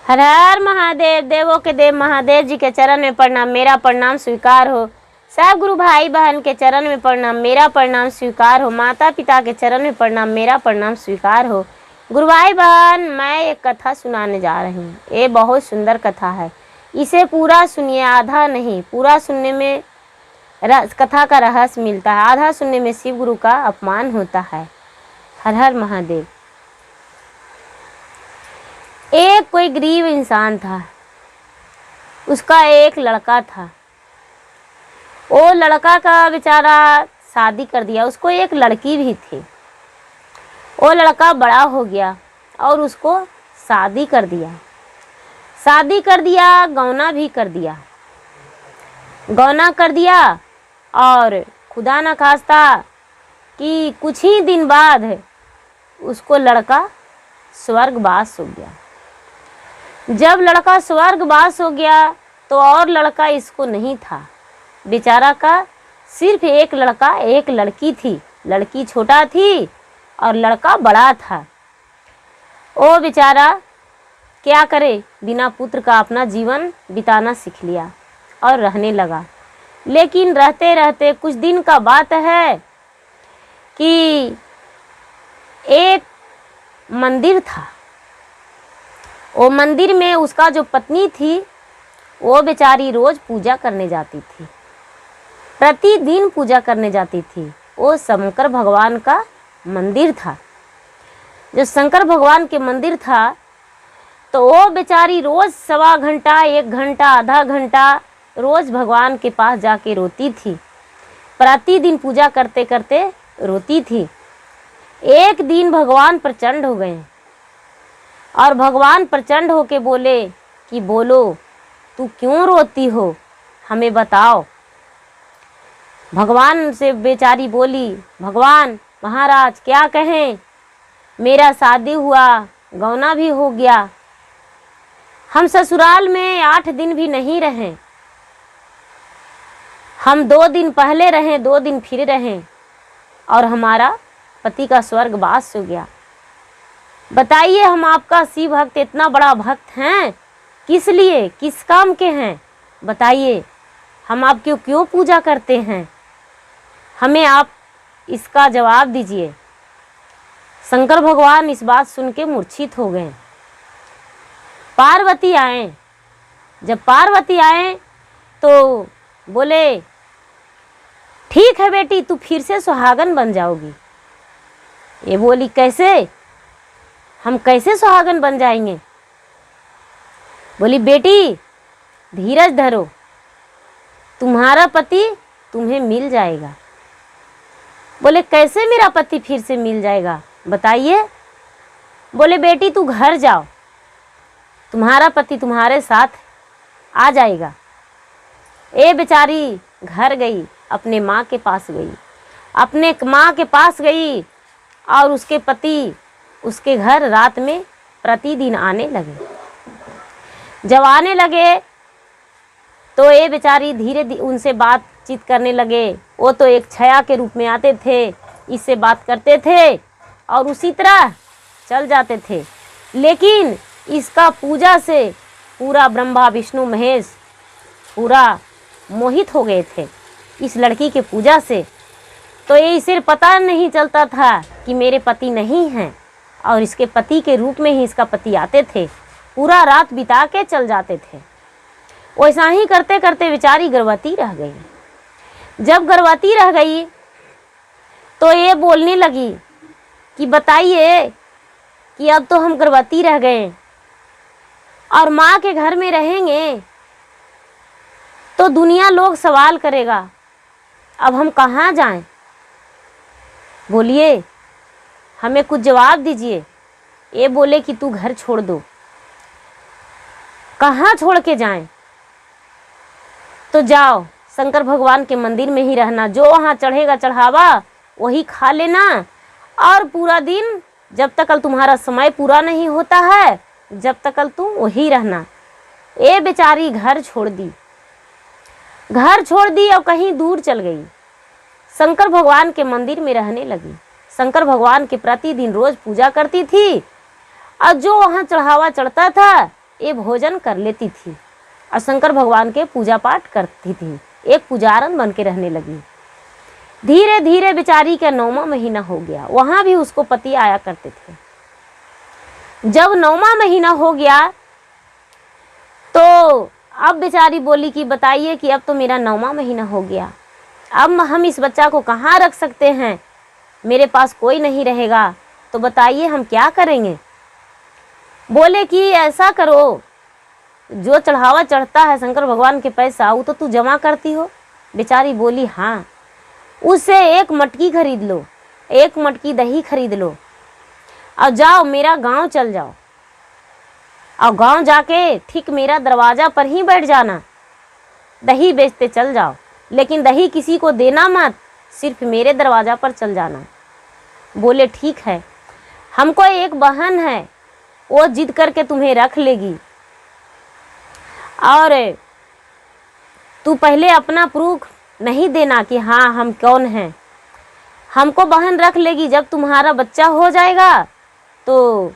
हर हर महादेव। देवों के देव महादेव जी के चरण में प्रणाम, मेरा प्रणाम स्वीकार हो। सब गुरु भाई बहन के चरण में प्रणाम, मेरा प्रणाम स्वीकार हो। माता पिता के चरण में प्रणाम, मेरा प्रणाम स्वीकार हो। गुरु भाई बहन, मैं एक कथा सुनाने जा रही हूँ। ये बहुत सुंदर कथा है, इसे पूरा सुनिए, आधा नहीं। पूरा सुनने में कथा का रहस्य मिलता है, आधा सुनने में शिव गुरु का अपमान होता है। हर हर महादेव। एक कोई गरीब इंसान था, उसका एक लड़का था। वो लड़का का बेचारा शादी कर दिया, उसको एक लड़की भी थी। वो लड़का बड़ा हो गया और उसको शादी कर दिया, गौना भी कर दिया। गौना कर दिया और खुदा न खास्ता कि कुछ ही दिन बाद उसको लड़का स्वर्गवास हो गया। जब लड़का स्वर्गवास हो गया तो और लड़का इसको नहीं था। बेचारा का सिर्फ एक लड़का एक लड़की थी। लड़की छोटा थी और लड़का बड़ा था। वो बेचारा क्या करे, बिना पुत्र का अपना जीवन बिताना सीख लिया और रहने लगा। लेकिन रहते रहते कुछ दिन का बात है कि एक मंदिर था। वो मंदिर में उसका जो पत्नी थी वो बेचारी रोज पूजा करने जाती थी, प्रतिदिन पूजा करने जाती थी। वो शंकर भगवान का मंदिर था। जो शंकर भगवान के मंदिर था तो वो बेचारी रोज 1.25 घंटा, 1 घंटा, आधा घंटा रोज भगवान के पास जाके रोती थी। प्रतिदिन पूजा करते करते रोती थी। एक दिन भगवान प्रचंड हो गए और भगवान प्रचंड होके बोले कि बोलो, तू क्यों रोती हो, हमें बताओ। भगवान से बेचारी बोली, भगवान महाराज क्या कहें, मेरा शादी हुआ, गौना भी हो गया। हम ससुराल में 8 दिन भी नहीं रहे। हम 2 दिन पहले रहे, 2 दिन फिर रहे और हमारा पति का स्वर्गवास हो गया। बताइए, हम आपका शिव भक्त, इतना बड़ा भक्त हैं, किस लिए, किस काम के हैं? बताइए, हम आपकी क्यों पूजा करते हैं? हमें आप इसका जवाब दीजिए। शंकर भगवान इस बात सुन के मूर्छित हो गए। पार्वती आए। जब पार्वती आए तो बोले, ठीक है बेटी, तू फिर से सुहागन बन जाओगी। ये बोली, कैसे, हम कैसे सुहागन बन जाएंगे? बोली, बेटी धीरज धरो, तुम्हारा पति तुम्हें मिल जाएगा। बोले, कैसे मेरा पति फिर से मिल जाएगा, बताइए। बोले, बेटी तू घर जाओ, तुम्हारा पति तुम्हारे साथ आ जाएगा। ए बेचारी घर गई, अपने माँ के पास गई। अपने माँ के पास गई और उसके पति उसके घर रात में प्रतिदिन आने लगे। जब आने लगे तो ये बेचारी धीरे धीरे उनसे बातचीत करने लगे। वो तो एक छाया के रूप में आते थे, इससे बात करते थे और उसी तरह चल जाते थे। लेकिन इसका पूजा से पूरा ब्रह्मा विष्णु महेश पूरा मोहित हो गए थे इस लड़की के पूजा से। तो ये इसे पता नहीं चलता था कि मेरे पति नहीं हैं और इसके पति के रूप में ही इसका पति आते थे, पूरा रात बिता के चल जाते थे। वैसा ही करते करते बेचारी गर्भवती रह गई। जब गर्भवती रह गई तो ये बोलने लगी कि बताइए कि अब तो हम गर्भवती रह गए और माँ के घर में रहेंगे तो दुनिया लोग सवाल करेगा, अब हम कहाँ जाएं? बोलिए, हमें कुछ जवाब दीजिए। ये बोले कि तू घर छोड़ दो। कहाँ छोड़ के जाएं? तो जाओ, शंकर भगवान के मंदिर में ही रहना, जो वहाँ चढ़ेगा चढ़ावा वही खा लेना और पूरा दिन जब तक तुम्हारा समय पूरा नहीं होता है जब तक तू वही रहना। ये बेचारी घर छोड़ दी और कहीं दूर चल गई। शंकर भगवान के मंदिर में रहने लगी। शंकर भगवान के प्रतिदिन रोज पूजा करती थी और जो वहाँ चढ़ावा चढ़ता था ये भोजन कर लेती थी और शंकर भगवान के पूजा पाठ करती थी, एक पुजारन बन के रहने लगी। धीरे धीरे बेचारी का 9वां महीना हो गया, वहाँ भी उसको पति आया करते थे। जब 9वां महीना हो गया तो अब बेचारी बोली कि बताइए कि अब तो मेरा 9वां महीना हो गया, अब हम इस बच्चा को कहाँ रख सकते हैं, मेरे पास कोई नहीं रहेगा, तो बताइए हम क्या करेंगे। बोले कि ऐसा करो, जो चढ़ावा चढ़ता है शंकर भगवान के पैसा वो तो तू जमा करती हो। बेचारी बोली हाँ, उससे 1 मटकी खरीद लो, 1 मटकी दही खरीद लो और जाओ मेरा गांव चल जाओ, और गांव जाके ठीक मेरा दरवाजा पर ही बैठ जाना, दही बेचते चल जाओ, लेकिन दही किसी को देना मत, सिर्फ मेरे दरवाजा पर चल जाना। बोले ठीक है, हमको एक बहन है, वो जिद करके तुम्हें रख लेगी, और तू पहले अपना प्रूफ नहीं देना कि हाँ हम कौन हैं, हमको बहन रख लेगी। जब तुम्हारा बच्चा हो जाएगा तो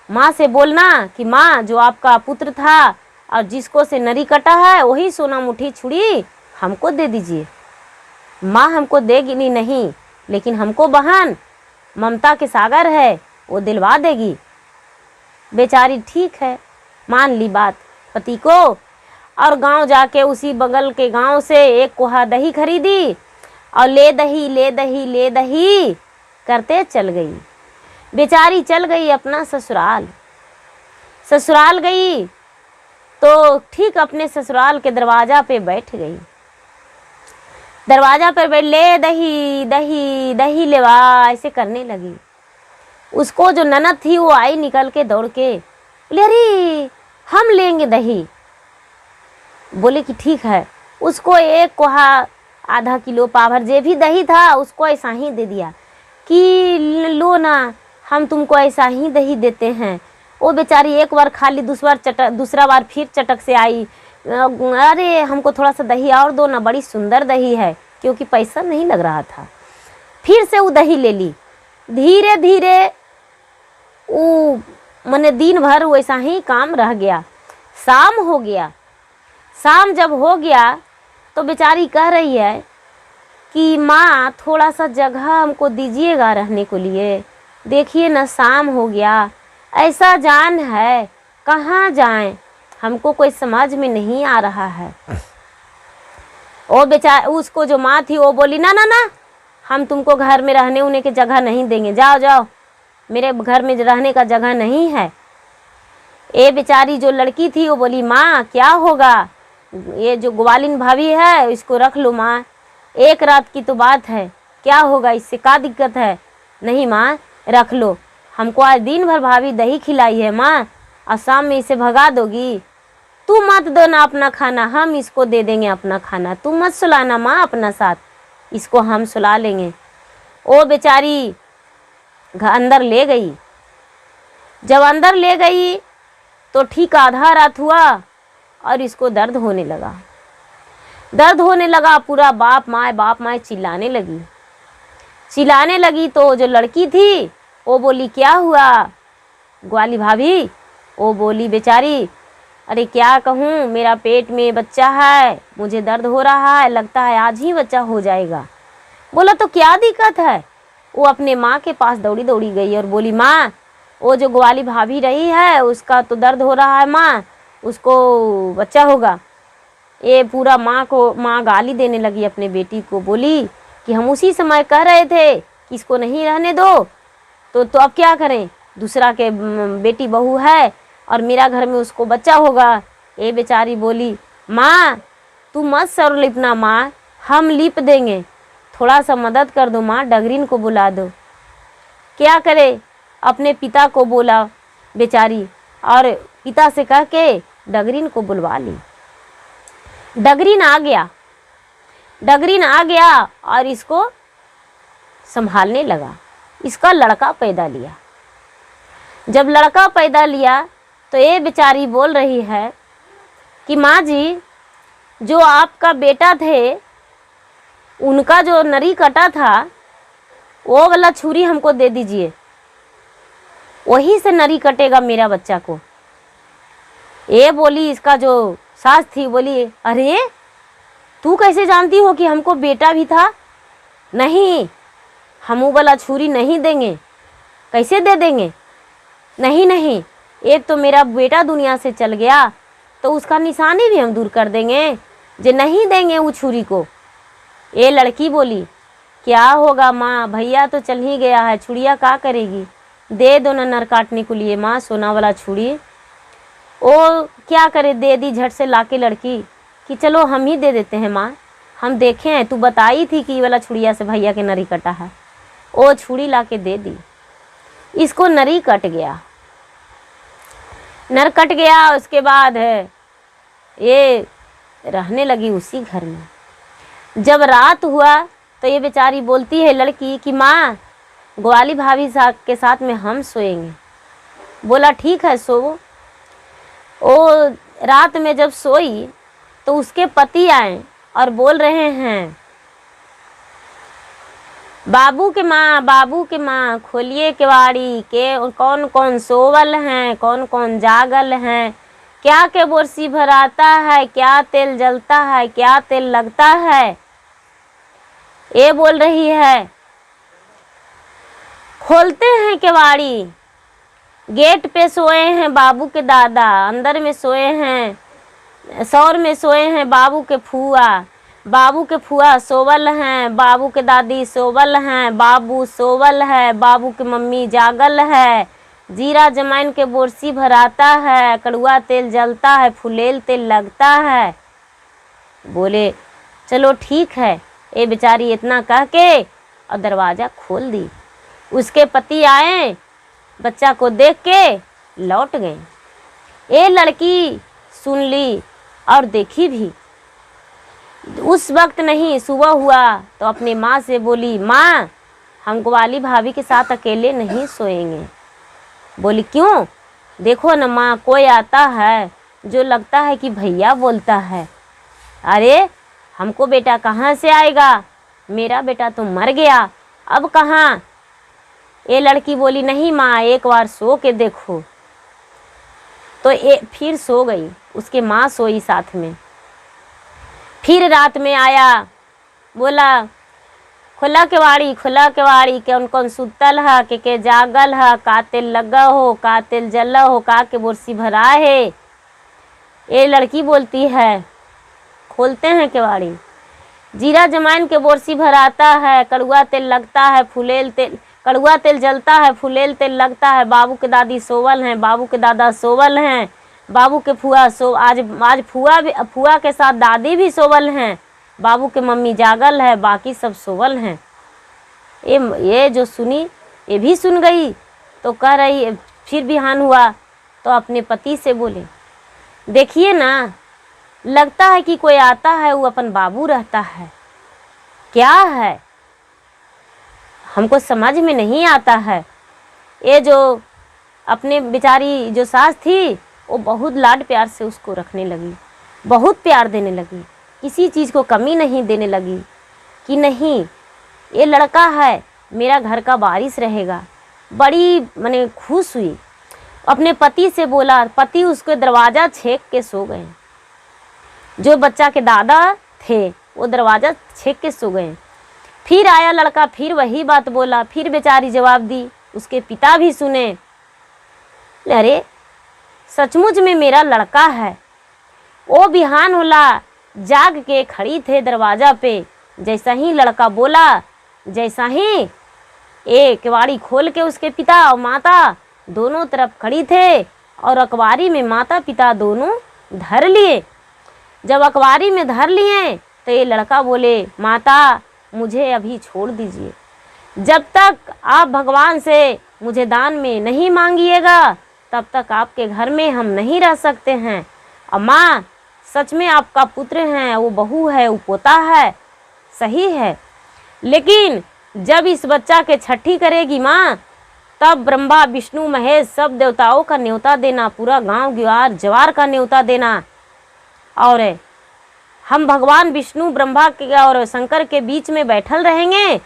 माँ से बोलना कि माँ जो आपका पुत्र था और जिसको से नरी कटा है वही सोना मुठी छुड़ी हमको दे दीजिए। माँ हमको देगी नहीं, लेकिन हमको बहन ममता के सागर है, वो दिलवा देगी। बेचारी ठीक है, मान ली बात पति को, और गांव जाके उसी बगल के गांव से 1 कोहा दही खरीदी और ले दही ले दही ले दही करते चल गई। बेचारी चल गई अपना ससुराल। ससुराल गई तो ठीक अपने ससुराल के दरवाजा पे बैठ गई। दरवाजा पर बैठ ले दही दही दही लेवा ऐसे करने लगी। उसको जो ननद थी वो आई निकल के दौड़ के, बोले अरे हम लेंगे दही। बोले कि ठीक है। उसको 1 कोहा आधा किलो पाभर जे भी दही था उसको ऐसा ही दे दिया कि लो ना, हम तुमको ऐसा ही दही देते हैं। वो बेचारी 1 बार खा ली, दूसरा बार फिर चटक से आई, अरे हमको थोड़ा सा दही और दो ना, बड़ी सुंदर दही है, क्योंकि पैसा नहीं लग रहा था। फिर से वो दही ले ली। धीरे धीरे वो मने दिन भर वैसा ही काम रह गया। शाम हो गया। शाम जब हो गया तो बेचारी कह रही है कि माँ थोड़ा सा जगह हमको दीजिएगा रहने को लिए, देखिए ना शाम हो गया, ऐसा जान है कहाँ जाएं, हमको कोई समझ में नहीं आ रहा है। वो बेचारा उसको जो माँ थी वो बोली ना ना ना, हम तुमको घर में रहने उन्हें की जगह नहीं देंगे, जाओ जाओ, मेरे घर में रहने का जगह नहीं है। ये बेचारी जो लड़की थी वो बोली माँ क्या होगा, ये जो ग्वालिन भाभी है इसको रख लो माँ, 1 रात की तो बात है, क्या होगा, इससे क्या दिक्कत है। नहीं माँ रख लो, हमको आज दिन भर भाभी दही खिलाई है माँ, और शाम में इसे भगा दोगी। तू मत दो ना अपना खाना, हम इसको दे देंगे अपना खाना, तू मत सुलाना माँ अपना साथ, इसको हम सुला लेंगे। वो बेचारी अंदर ले गई। जब अंदर ले गई तो ठीक आधा रात हुआ और इसको दर्द होने लगा। दर्द होने लगा, पूरा बाप माए चिल्लाने लगी। चिल्लाने लगी तो जो लड़की थी वो बोली क्या हुआ ग्वाली भाभी। वो बोली बेचारी अरे क्या कहूँ, मेरा पेट में बच्चा है, मुझे दर्द हो रहा है, लगता है आज ही बच्चा हो जाएगा। बोला तो क्या दिक्कत है। वो अपने माँ के पास दौड़ी दौड़ी गई और बोली माँ वो जो ग्वाली भाभी रही है उसका तो दर्द हो रहा है माँ, उसको बच्चा होगा। ये पूरा माँ गाली देने लगी अपने बेटी को, बोली कि हम उसी समय कह रहे थे कि इसको नहीं रहने दो, तो अब क्या करें, दूसरा के बेटी बहू है और मेरा घर में उसको बच्चा होगा। ये बेचारी बोली माँ तू मत सर लिपना माँ, हम लिप देंगे, थोड़ा सा मदद कर दो माँ, डगरीन को बुला दो। क्या करे, अपने पिता को बोला बेचारी और पिता से कह के डगरीन को बुलवा ली। डगरीन आ गया और इसको संभालने लगा। इसका लड़का पैदा लिया। जब लड़का पैदा लिया तो ये बेचारी बोल रही है कि माँ जी जो आपका बेटा थे उनका जो नरी कटा था वो वाला छुरी हमको दे दीजिए, वही से नरी कटेगा मेरा बच्चा को। ये बोली, इसका जो सास थी बोली, अरे तू कैसे जानती हो कि हमको बेटा भी था? नहीं, हम वो वाला छुरी नहीं देंगे। कैसे दे देंगे? नहीं नहीं, एक तो मेरा बेटा दुनिया से चल गया तो उसका निशानी भी हम दूर कर देंगे, जे नहीं देंगे वो छुरी को। ये लड़की बोली, क्या होगा माँ, भैया तो चल ही गया है, छुड़िया क्या करेगी? दे दो ना नर काटने को लिए माँ, सोना वाला छुरी। वो क्या करे, दे दी झट से लाके लड़की कि चलो हम ही दे देते हैं माँ, हम देखे हैं, तू बताई थी कि ये वाला छुड़िया से भैया के नरी कटा है। वो छुरी लाके दे दी, इसको नरी कट गया। नर कट गया, उसके बाद है ये रहने लगी उसी घर में। जब रात हुआ तो ये बेचारी बोलती है लड़की कि माँ, ग्वाली भाभी के साथ में हम सोएंगे। बोला ठीक है सोओ। वो रात में जब सोई तो उसके पति आए और बोल रहे हैं, बाबू के माँ खोलिए केवाड़ी के, कौन कौन सोवल हैं, कौन कौन जागल हैं, क्या के बोरसी भराता है, क्या तेल जलता है, क्या तेल लगता है। ये बोल रही है। खोलते हैं केवाड़ी, गेट पे सोए हैं बाबू के दादा, अंदर में सोए हैं, सौर में सोए हैं बाबू के फुआ, बाबू के फुआ सोवल हैं, बाबू के दादी सोवल हैं, बाबू सोवल है, बाबू की मम्मी जागल है, जीरा जमाइन के बोरसी भराता है, कड़ुआ तेल जलता है, फुलेल तेल लगता है। बोले चलो ठीक है। ये बेचारी इतना कह के और दरवाज़ा खोल दी। उसके पति आए, बच्चा को देख के लौट गए। ये लड़की सुन ली और देखी भी। उस वक्त नहीं, सुबह हुआ तो अपने माँ से बोली, माँ हम ग्वाली भाभी के साथ अकेले नहीं सोएंगे। बोली क्यों? देखो न माँ, कोई आता है जो लगता है कि भैया बोलता है। अरे हमको बेटा कहाँ से आएगा, मेरा बेटा तो मर गया, अब कहाँ? ये लड़की बोली नहीं माँ, एक बार सो के देखो। तो फिर सो गई, उसके माँ सोई साथ में। फिर रात में आया, बोला खुला केवाड़ी, खुला केवाड़ी, कौन कौन सुतल है, के जागल है, का तेल लगा हो, का तेल जला हो, का के बोरसी भरा है। ये लड़की बोलती है, खोलते हैं केवाड़ी, जीरा जमाइन के बोरसी भराता है, कड़ुआ तेल लगता है, फुलेल तेल, कड़ुआ तेल जलता है, फुलेल तेल लगता है, बाबू के दादी सोवल हैं, बाबू के दादा सोवल हैं, बाबू के फुआ आज फुआ के साथ दादी भी सोवल हैं, बाबू के मम्मी जागल है, बाकी सब सोवल हैं। ये जो सुनी ये भी सुन गई तो कह रही, फिर बिहान हुआ तो अपने पति से बोले, देखिए ना, लगता है कि कोई आता है, वो अपन बाबू रहता है, क्या है हमको समझ में नहीं आता है। ये जो अपने बेचारी जो सास थी वो बहुत लाड प्यार से उसको रखने लगी, बहुत प्यार देने लगी, किसी चीज़ को कमी नहीं देने लगी कि नहीं ये लड़का है मेरा घर का वारिस रहेगा। बड़ी माने खुश हुई, अपने पति से बोला। पति उसके दरवाज़ा छेक के सो गए। जो बच्चा के दादा थे वो दरवाज़ा छेक के सो गए। फिर आया लड़का, फिर वही बात बोला, फिर बेचारी जवाब दी। उसके पिता भी सुने, अरे सचमुच में मेरा लड़का है। वो बिहान होला, जाग के खड़ी थे दरवाज़ा पे। जैसा ही लड़का बोला, जैसा ही एक केवाड़ी खोल के उसके पिता और माता दोनों तरफ खड़ी थे और अखबारी में माता पिता दोनों धर लिए। जब अखबारी में धर लिए तो ये लड़का बोले, माता मुझे अभी छोड़ दीजिए, जब तक आप भगवान से मुझे दान में नहीं मांगिएगा तब तक आपके घर में हम नहीं रह सकते हैं। और माँ सच में आपका पुत्र है, वो बहू है, वो पोता है, सही है, लेकिन जब इस बच्चा के छठी करेगी माँ, तब ब्रह्मा विष्णु महेश सब देवताओं का न्योता देना, पूरा गांव ग्वार जवार का न्योता देना। और हम भगवान विष्णु ब्रह्मा के और शंकर के बीच में बैठल रहेंगे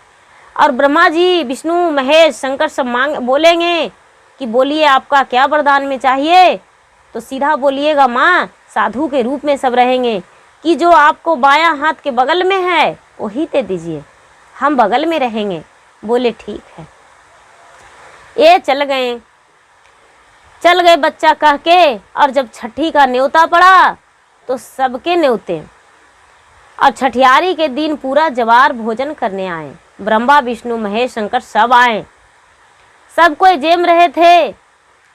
और ब्रह्मा जी विष्णु महेश शंकर सब बोलेंगे कि बोलिए आपका क्या वरदान में चाहिए। तो सीधा बोलिएगा माँ साधु के रूप में सब रहेंगे, कि जो आपको बायां हाथ के बगल में है वही दे दीजिए, हम बगल में रहेंगे। बोले ठीक है। ये चल गए बच्चा कह के। और जब छठी का न्योता पड़ा तो सबके न्योते, और छठियारी के दिन पूरा जवार भोजन करने आए। ब्रह्मा विष्णु महेश शंकर सब आए, सब कोई जेम रहे थे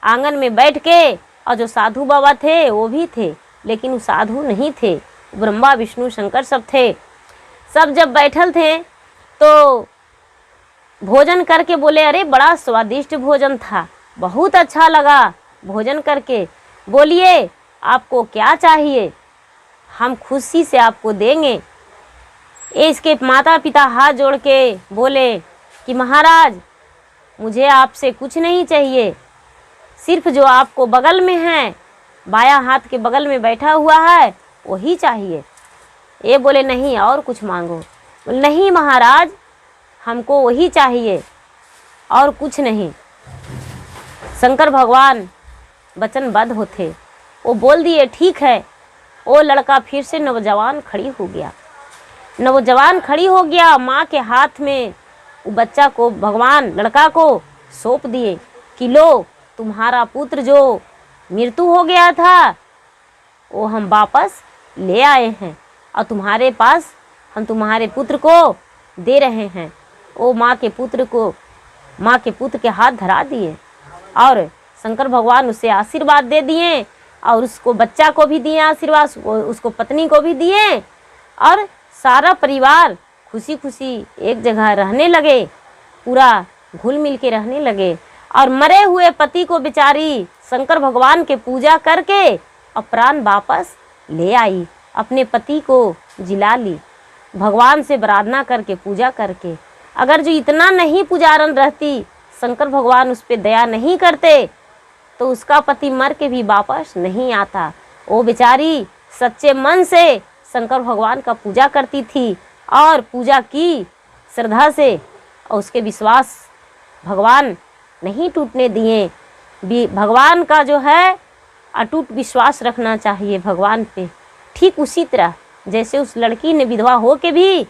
आंगन में बैठ के। और जो साधु बाबा थे वो भी थे, लेकिन वो साधु नहीं थे, ब्रह्मा विष्णु शंकर सब थे। सब जब बैठल थे तो भोजन करके बोले अरे बड़ा स्वादिष्ट भोजन था, बहुत अच्छा लगा भोजन करके। बोलिए आपको क्या चाहिए, हम खुशी से आपको देंगे। इसके माता पिता हाथ जोड़ के बोले कि महाराज मुझे आपसे कुछ नहीं चाहिए, सिर्फ जो आपको बगल में है, बायां हाथ के बगल में बैठा हुआ है वही चाहिए। ये बोले नहीं और कुछ मांगो। बोले नहीं महाराज हमको वही चाहिए और कुछ नहीं। शंकर भगवान वचनबद्ध होते, वो बोल दिए ठीक है। वो लड़का फिर से नौजवान खड़ी हो गया, नौजवान खड़ी हो गया। माँ के हाथ में वो बच्चा को भगवान लड़का को सौंप दिए कि लो तुम्हारा पुत्र जो मृत्यु हो गया था वो हम वापस ले आए हैं, और तुम्हारे पास हम तुम्हारे पुत्र को दे रहे हैं। वो माँ के पुत्र के हाथ धरा दिए, और शंकर भगवान उसे आशीर्वाद दे दिए, और उसको बच्चा को भी दिए आशीर्वाद, उसको पत्नी को भी दिए, और सारा परिवार खुशी खुशी एक जगह रहने लगे, पूरा घुल मिल के रहने लगे। और मरे हुए पति को बेचारी शंकर भगवान के पूजा करके और प्राण वापस ले आई, अपने पति को जिला ली, भगवान से प्रार्थना करके पूजा करके। अगर जो इतना नहीं पुजारन रहती, शंकर भगवान उस पर दया नहीं करते, तो उसका पति मर के भी वापस नहीं आता। वो बेचारी सच्चे मन से शंकर भगवान का पूजा करती थी, और पूजा की श्रद्धा से, और उसके विश्वास भगवान नहीं टूटने दिए। भगवान का जो है अटूट विश्वास रखना चाहिए भगवान पे। ठीक उसी तरह जैसे उस लड़की ने विधवा हो के भी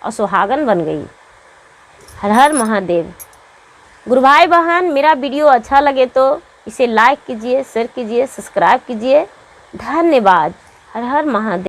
और सुहागन बन गई। हर हर महादेव। गुरु भाई बहन, मेरा वीडियो अच्छा लगे तो इसे लाइक कीजिए, शेयर कीजिए, सब्सक्राइब कीजिए। धन्यवाद। हर हर महादेव।